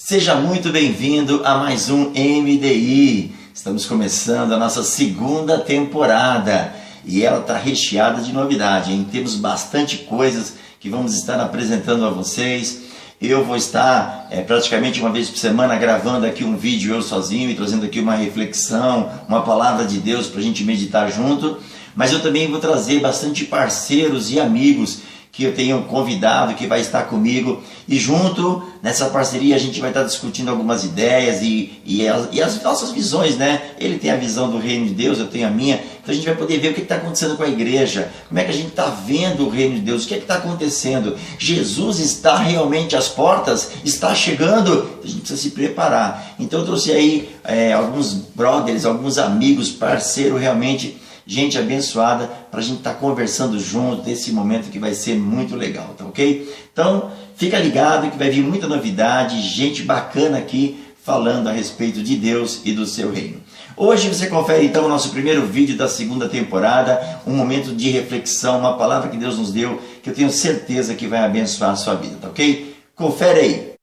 Seja muito bem-vindo a mais um MDI. Estamos começando a nossa segunda temporada e ela está recheada de novidade, hein? Temos bastante coisas que vamos estar apresentando a vocês. Eu vou estar praticamente uma vez por semana gravando aqui um vídeo eu sozinho e trazendo aqui uma reflexão, uma palavra de Deus para a gente meditar junto. Mas eu também vou trazer bastante parceiros e amigos que eu tenho convidado, que vai estar comigo, e junto nessa parceria a gente vai estar discutindo algumas ideias e as nossas visões, né? Ele tem a visão do reino de Deus, eu tenho a minha, então a gente vai poder ver o que está acontecendo com a igreja, como é que a gente está vendo o reino de Deus, o que é que está acontecendo. Jesus está realmente às portas, está chegando, a gente precisa se preparar. Então eu trouxe aí alguns brothers, alguns amigos, parceiros realmente, gente abençoada, para a gente estar conversando junto nesse momento que vai ser muito legal, tá ok? Então, fica ligado que vai vir muita novidade, gente bacana aqui falando a respeito de Deus e do seu reino. Hoje você confere então o nosso primeiro vídeo da segunda temporada, um momento de reflexão, uma palavra que Deus nos deu, que eu tenho certeza que vai abençoar a sua vida, tá ok? Confere aí!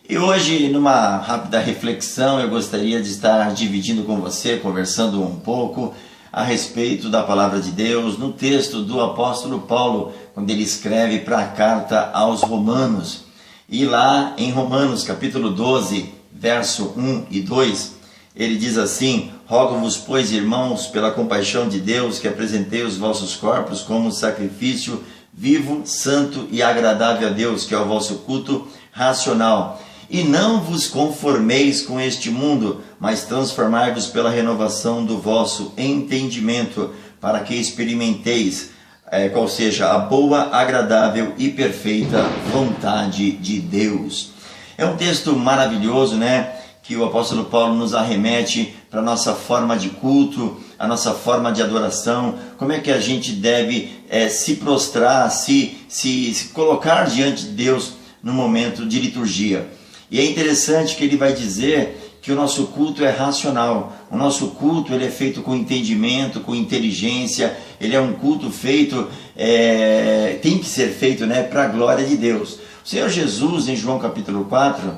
E hoje, numa rápida reflexão, eu gostaria de estar dividindo com você, conversando um pouco a respeito da palavra de Deus, no texto do apóstolo Paulo, quando ele escreve para a carta aos Romanos. E lá em Romanos, capítulo 12, verso 1 e 2, ele diz assim: rogo-vos, pois, irmãos, pela compaixão de Deus, que apresentei os vossos corpos como sacrifício vivo, santo e agradável a Deus, que é o vosso culto racional. E não vos conformeis com este mundo, mas transformai-vos pela renovação do vosso entendimento, para que experimenteis qual seja a boa, agradável e perfeita vontade de Deus. É um texto maravilhoso, né? Que o apóstolo Paulo nos arremete para a nossa forma de culto, a nossa forma de adoração, como é que a gente deve se prostrar, se colocar diante de Deus no momento de liturgia. E é interessante que ele vai dizer que o nosso culto é racional. O nosso culto ele é feito com entendimento, com inteligência. Ele é um culto feito, tem que ser feito, né, para a glória de Deus. O Senhor Jesus, em João capítulo 4,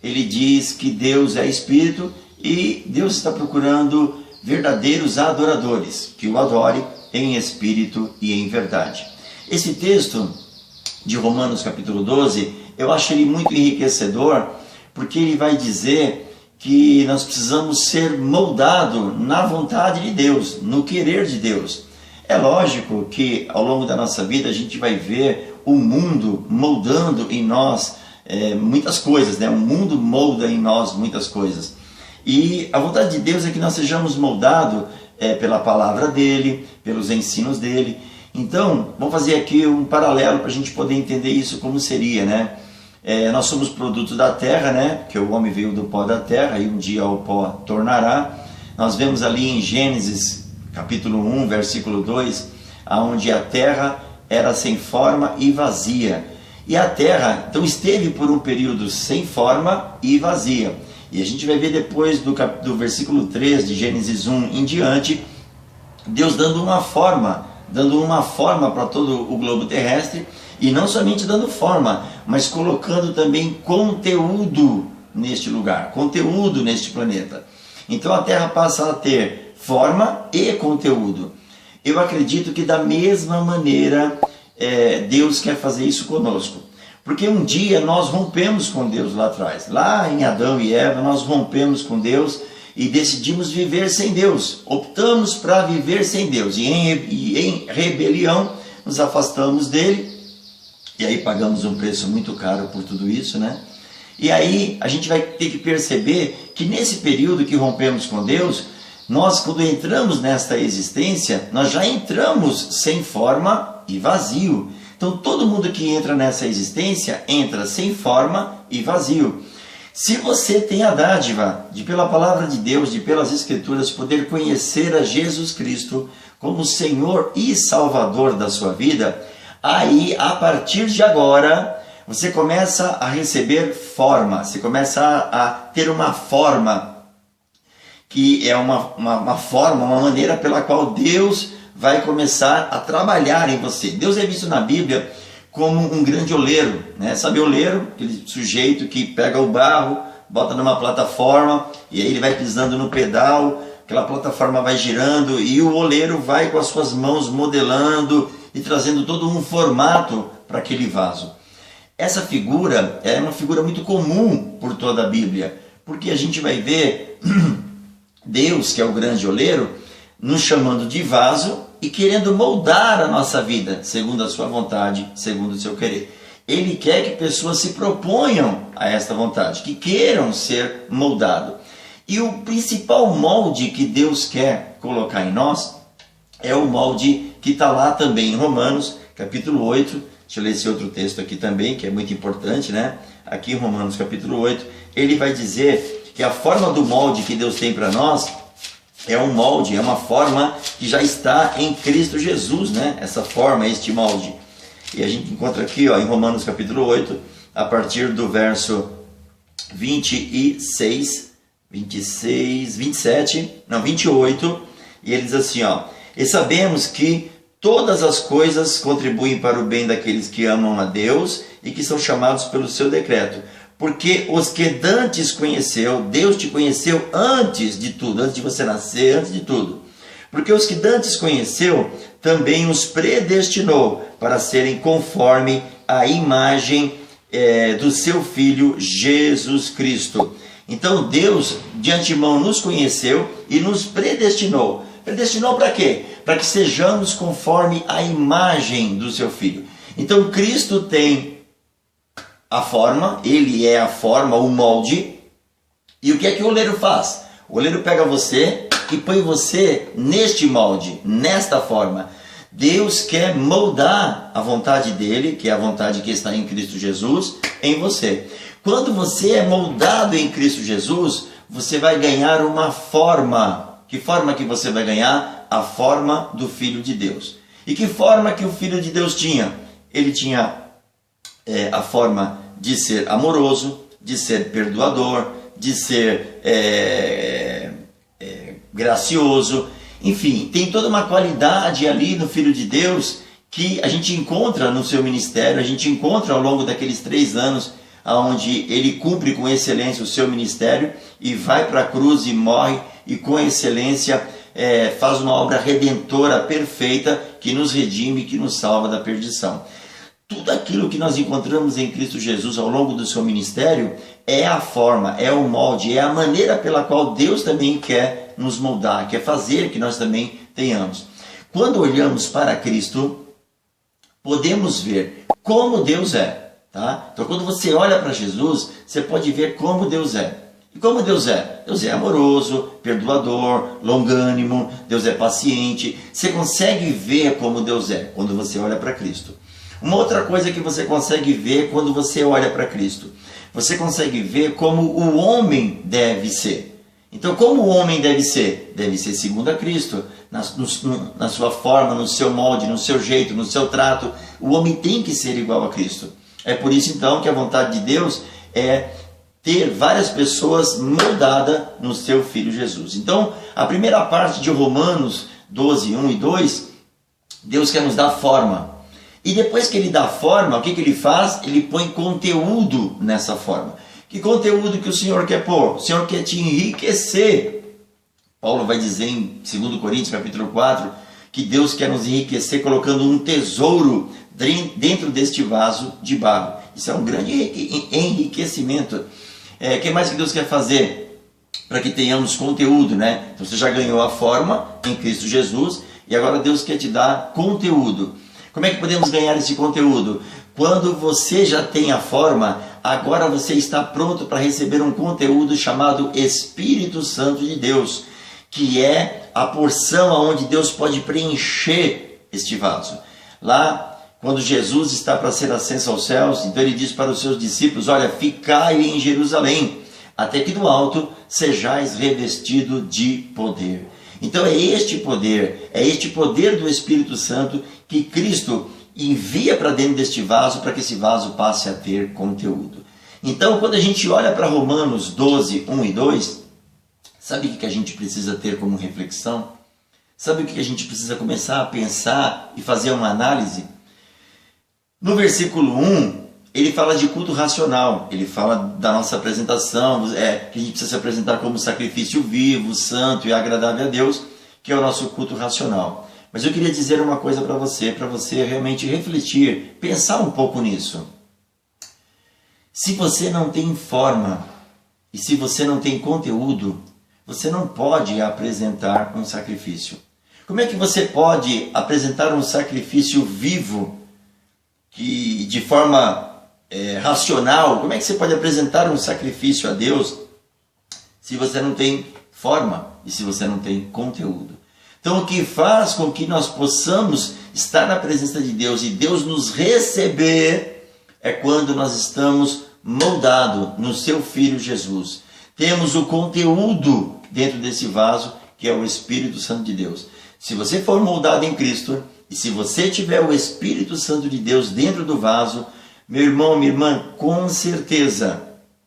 ele diz que Deus é Espírito e Deus está procurando verdadeiros adoradores, que o adore em espírito e em verdade. Esse texto de Romanos capítulo 12, eu acho ele muito enriquecedor, porque ele vai dizer que nós precisamos ser moldados na vontade de Deus, no querer de Deus. É lógico que ao longo da nossa vida a gente vai ver o mundo moldando em nós muitas coisas, né? O mundo molda em nós muitas coisas. E a vontade de Deus é que nós sejamos moldados pela palavra dele, pelos ensinos dele. Então, vamos fazer aqui um paralelo para a gente poder entender isso como seria, né? Nós somos produtos da terra, né? Porque o homem veio do pó da terra e um dia ao pó tornará. Nós vemos ali em Gênesis, capítulo 1, versículo 2, onde a terra era sem forma e vazia. E a terra, então, esteve por um período sem forma e vazia. E a gente vai ver depois do versículo 3 de Gênesis 1 em diante, Deus dando uma forma para todo o globo terrestre, e não somente dando forma, mas colocando também conteúdo neste lugar, conteúdo neste planeta. Então a Terra passa a ter forma e conteúdo. Eu acredito que da mesma maneira Deus quer fazer isso conosco. Porque um dia nós rompemos com Deus lá atrás. Lá em Adão e Eva nós rompemos com Deus e decidimos viver sem Deus. Optamos para viver sem Deus. E em rebelião nos afastamos dele. E aí pagamos um preço muito caro por tudo isso, né? E aí a gente vai ter que perceber que nesse período que rompemos com Deus, nós quando entramos nesta existência, nós já entramos sem forma e vazio. Então todo mundo que entra nessa existência, entra sem forma e vazio. Se você tem a dádiva de pela palavra de Deus, de pelas Escrituras, poder conhecer a Jesus Cristo como Senhor e Salvador da sua vida, aí, a partir de agora, você começa a receber forma, você começa a ter uma forma que é uma forma, uma maneira pela qual Deus vai começar a trabalhar em você. Deus é visto na Bíblia como um grande oleiro, né? Sabe oleiro? Aquele sujeito que pega o barro, bota numa plataforma e aí ele vai pisando no pedal, aquela plataforma vai girando e o oleiro vai com as suas mãos modelando e trazendo todo um formato para aquele vaso. Essa figura é uma figura muito comum por toda a Bíblia, porque a gente vai ver Deus, que é o grande oleiro, nos chamando de vaso e querendo moldar a nossa vida, segundo a sua vontade, segundo o seu querer. Ele quer que pessoas se proponham a esta vontade, que queiram ser moldados. E o principal molde que Deus quer colocar em nós é o molde que está lá também em Romanos, capítulo 8. Deixa eu ler esse outro texto aqui também, que é muito importante, né? Aqui em Romanos, capítulo 8, ele vai dizer que a forma do molde que Deus tem para nós é um molde, é uma forma que já está em Cristo Jesus, né? Essa forma, este molde. E a gente encontra aqui, ó, em Romanos capítulo 8, a partir do verso 28, e ele diz assim, ó: e sabemos que todas as coisas contribuem para o bem daqueles que amam a Deus e que são chamados pelo seu decreto. Porque os que dantes conheceu, Deus te conheceu antes de tudo, antes de você nascer, antes de tudo. Porque os que dantes conheceu, também os predestinou para serem conforme a imagem do seu Filho Jesus Cristo. Então Deus de antemão nos conheceu e nos predestinou. Predestinou para quê? Para que sejamos conforme a imagem do seu Filho. Então Cristo tem a forma, ele é a forma, o molde. E o que é que o oleiro faz? O oleiro pega você e põe você neste molde, nesta forma. Deus quer moldar a vontade dele, que é a vontade que está em Cristo Jesus, em você. Quando você é moldado em Cristo Jesus, você vai ganhar uma forma. Que forma que você vai ganhar? A forma do Filho de Deus. E que forma que o Filho de Deus tinha? Ele tinha a forma de ser amoroso, de ser perdoador, de ser gracioso. Enfim, tem toda uma qualidade ali no Filho de Deus que a gente encontra no seu ministério, a gente encontra ao longo daqueles 3 anos, onde ele cumpre com excelência o seu ministério e vai para a cruz e morre e com excelência faz uma obra redentora perfeita que nos redime, que nos salva da perdição. Tudo aquilo que nós encontramos em Cristo Jesus ao longo do seu ministério é a forma, é o molde, é a maneira pela qual Deus também quer nos moldar, quer fazer que nós também tenhamos. Quando olhamos para Cristo, podemos ver como Deus é. Tá? Então quando você olha para Jesus, você pode ver como Deus é. E como Deus é? Deus é amoroso, perdoador, longânimo, Deus é paciente. Você consegue ver como Deus é quando você olha para Cristo. Uma outra coisa que você consegue ver quando você olha para Cristo, você consegue ver como o homem deve ser. Então, como o homem deve ser? Deve ser segundo a Cristo, na sua forma, no seu molde, no seu jeito, no seu trato. O homem tem que ser igual a Cristo. É por isso, então, que a vontade de Deus é ter várias pessoas moldadas no seu Filho Jesus. Então, a primeira parte de Romanos 12, 1 e 2, Deus quer nos dar forma. E depois que ele dá forma, o que ele faz? Ele põe conteúdo nessa forma. Que conteúdo que o Senhor quer pôr? O Senhor quer te enriquecer. Paulo vai dizer em 2 Coríntios capítulo 4, que Deus quer nos enriquecer colocando um tesouro dentro deste vaso de barro. Isso é um grande enriquecimento. O que mais que Deus quer fazer? Para que tenhamos conteúdo, né? Então você já ganhou a forma em Cristo Jesus e agora Deus quer te dar conteúdo. Como é que podemos ganhar esse conteúdo? Quando você já tem a forma, agora você está pronto para receber um conteúdo chamado Espírito Santo de Deus, que é a porção onde Deus pode preencher este vaso. Lá, quando Jesus está para ser ascenso aos céus, então ele diz para os seus discípulos: olha, ficai em Jerusalém, até que do alto sejais revestido de poder. Então é este poder do Espírito Santo que Cristo envia para dentro deste vaso, para que esse vaso passe a ter conteúdo. Então, quando a gente olha para Romanos 12, 1 e 2, Sabe o que a gente precisa ter como reflexão? Sabe o que a gente precisa começar a pensar e fazer uma análise? No versículo 1, ele fala de culto racional, ele fala da nossa apresentação, que a gente precisa se apresentar como sacrifício vivo, santo e agradável a Deus, que é o nosso culto racional. Mas eu queria dizer uma coisa para você realmente refletir, pensar um pouco nisso. Se você não tem forma e se você não tem conteúdo, você não pode apresentar um sacrifício. Como é que você pode apresentar um sacrifício vivo, que de forma racional? Como é que você pode apresentar um sacrifício a Deus se você não tem forma e se você não tem conteúdo? Então, o que faz com que nós possamos estar na presença de Deus e Deus nos receber é quando nós estamos moldados no seu Filho Jesus. Temos o conteúdo dentro desse vaso, que é o Espírito Santo de Deus. Se você for moldado em Cristo, e se você tiver o Espírito Santo de Deus dentro do vaso, meu irmão, minha irmã, com certeza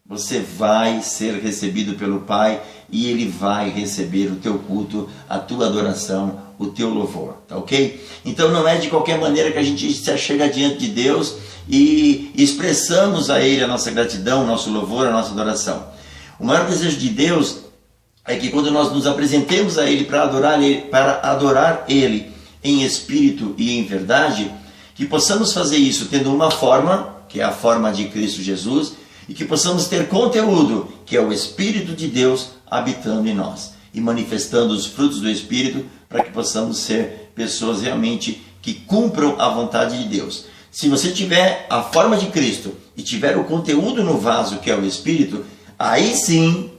você vai ser recebido pelo Pai e Ele vai receber o teu culto, a tua adoração, o teu louvor, tá ok? Então não é de qualquer maneira que a gente se achega diante de Deus e expressamos a Ele a nossa gratidão, o nosso louvor, a nossa adoração. O maior desejo de Deus é que quando nós nos apresentemos a Ele para adorar Ele em espírito e em verdade, que possamos fazer isso tendo uma forma, que é a forma de Cristo Jesus, e que possamos ter conteúdo, que é o Espírito de Deus habitando em nós e manifestando os frutos do Espírito, para que possamos ser pessoas realmente que cumpram a vontade de Deus. Se você tiver a forma de Cristo e tiver o conteúdo no vaso, que é o Espírito, aí sim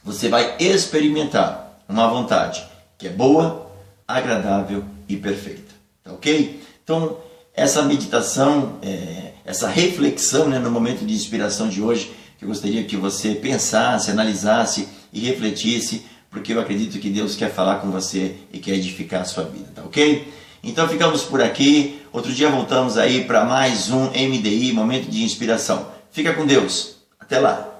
você vai experimentar uma vontade que é boa, agradável e perfeita. Tá ok? Então, essa meditação, essa reflexão, no momento de inspiração de hoje, que eu gostaria que você pensasse, analisasse e refletisse, porque eu acredito que Deus quer falar com você e quer edificar a sua vida, tá ok? Então ficamos por aqui. Outro dia voltamos aí para mais um MDI, Momento de Inspiração. Fica com Deus. Até lá.